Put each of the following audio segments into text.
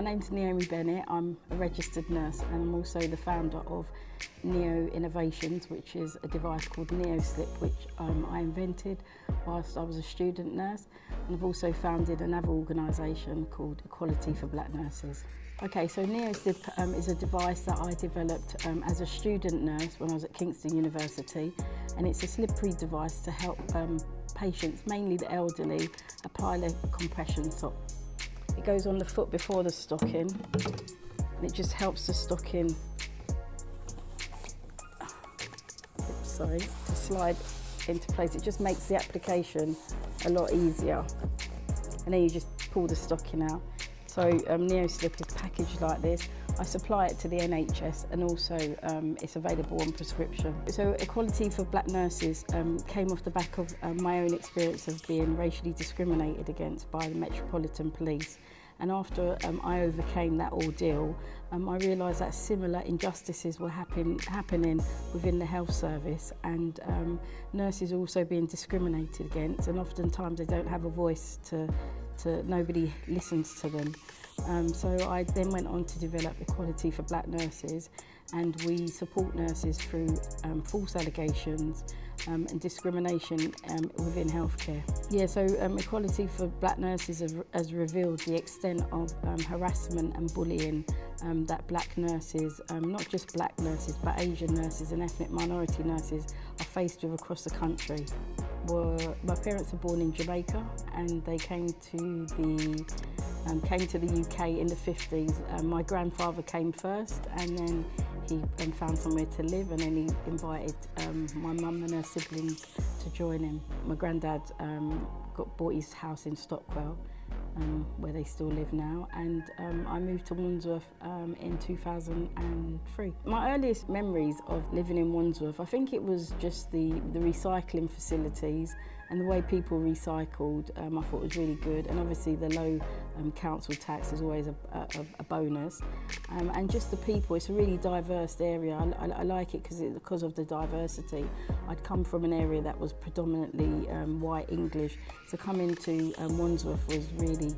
name's Neomi Bennett. I'm a registered nurse and I'm also the founder of Neo Innovations, which is a device called NeoSlip, which I invented whilst I was a student nurse. And I've also founded another organisation called Equality for Black Nurses. Okay, so NeoSlip is a device that I developed as a student nurse when I was at Kingston University, and it's a slippery device to help patients, mainly the elderly, apply their compression sock. It goes on the foot before the stocking, and it just helps the stocking to slide into place. It just makes the application a lot easier, and then you just pull the stocking out. So NeoSlip is packaged like this. I supply it to the NHS, and also it's available on prescription. So Equality for Black Nurses came off the back of my own experience of being racially discriminated against by the Metropolitan Police. And after I overcame that ordeal, I realised that similar injustices were happening within the health service, and nurses also being discriminated against, and oftentimes they don't have a voice nobody listens to them. So I then went on to develop Equality for Black Nurses, and we support nurses through false allegations and discrimination within healthcare. Yeah, so Equality for Black Nurses has revealed the extent of harassment and bullying that black nurses, not just black nurses, but Asian nurses and ethnic minority nurses are faced with across the country. My parents were born in Jamaica, and they came to the UK in the 50s. My grandfather came first, and then he found somewhere to live, and then he invited my mum and her siblings to join him. My granddad bought his house in Stockwell, where they still live now, and I moved to Wandsworth in 2003. My earliest memories of living in Wandsworth, I think it was just the recycling facilities and the way people recycled. I thought was really good, and obviously the low council tax is always a bonus, and just the people. It's a really diverse area. I like it because of the diversity. I'd come from an area that was predominantly white English, so coming to Wandsworth was really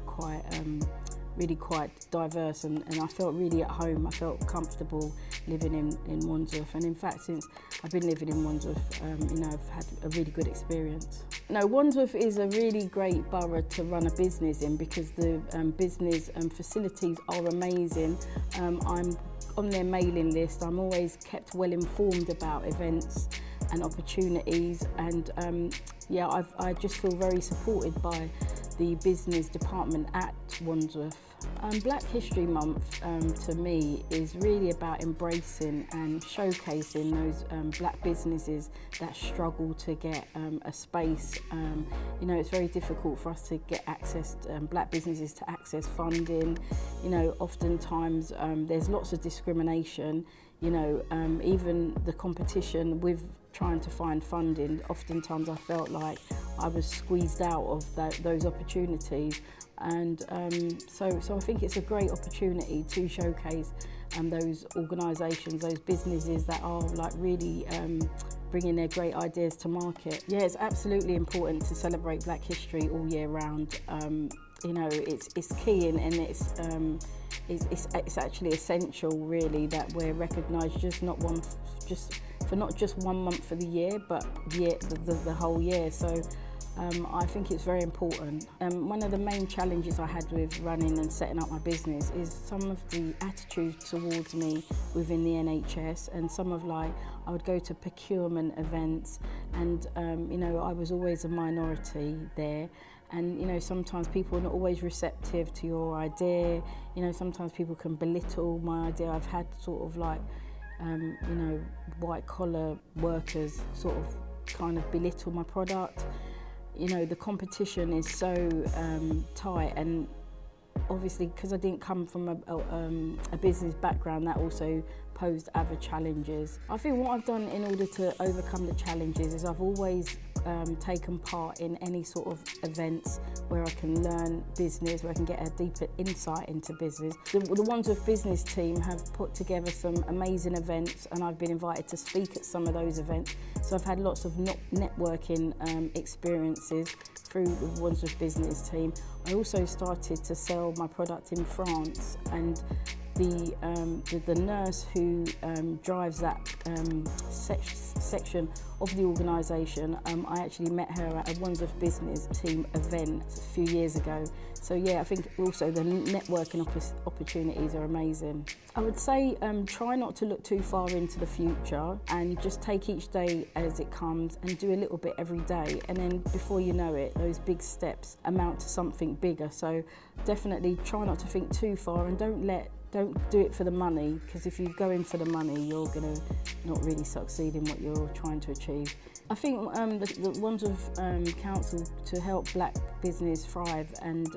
quite diverse, and I felt really at home. I felt comfortable living in Wandsworth, and in fact, since I've been living in Wandsworth, I've had a really good experience. No, Wandsworth is a really great borough to run a business in, because the business facilities are amazing. I'm on their mailing list. I'm always kept well informed about events and opportunities, and I just feel very supported by the business department at Wandsworth. Black History Month to me is really about embracing and showcasing those black businesses that struggle to get a space. It's very difficult for us to get access, black businesses to access funding. Oftentimes there's lots of discrimination. Even the competition with trying to find funding, oftentimes I felt like I was squeezed out of those opportunities, and so I think it's a great opportunity to showcase those organisations, those businesses that are really bringing their great ideas to market. Yeah, it's absolutely important to celebrate Black history all year round. It's key, and it's actually essential, really, that we're recognised for not just 1 month of the year, but the whole year. So I think it's very important. One of the main challenges I had with running and setting up my business is some of the attitudes towards me within the NHS, and I would go to procurement events, and I was always a minority there. And sometimes people are not always receptive to your idea. Sometimes people can belittle my idea. I've had white collar workers kind of belittle my product. The competition is so tight, and obviously because I didn't come from a business background, that also posed other challenges. I think what I've done in order to overcome the challenges is I've always taken part in any sort of events where I can learn business, where I can get a deeper insight into business. The Wandsworth business team have put together some amazing events, and I've been invited to speak at some of those events. So I've had lots of networking experiences through the Wandsworth business team. I also started to sell my product in France, and the nurse who drives that section of the organisation, I actually met her at a Wandsworth business team event a few years ago. So yeah, I think also the networking opportunities are amazing. I would say try not to look too far into the future and just take each day as it comes and do a little bit every day, and then before you know it, those big steps amount to something bigger. So definitely try not to think too far, and don't do it for the money, because if you go in for the money, you're going to not really succeed in what you're trying to achieve. I think the Wandsworth Council, to help black business thrive and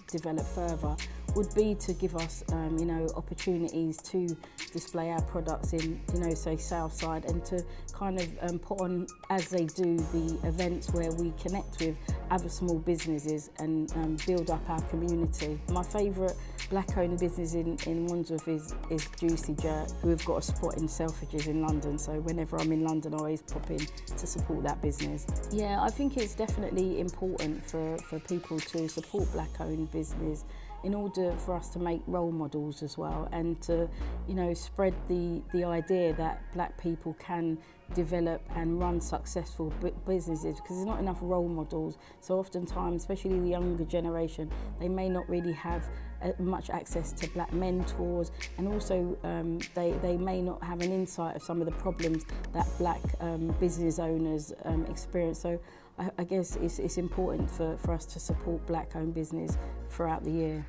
develop further, would be to give us you know, opportunities to display our products in, you know, say Southside, and to kind of put on, as they do, the events where we connect with other small businesses and build up our community. My favourite black-owned business in Wandsworth is Juicy Jerk, who have got a spot in Selfridges in London, so whenever I'm in London I always pop in to support that business. Yeah, I think it's definitely important for people to support black-owned business in order for us to make role models as well, and to, you know, spread the idea that black people can develop and run successful businesses, because there's not enough role models. So oftentimes, especially the younger generation, they may not really have much access to black mentors, and also they may not have an insight of some of the problems that black business owners experience. So I guess it's important for us to support black-owned business throughout the year.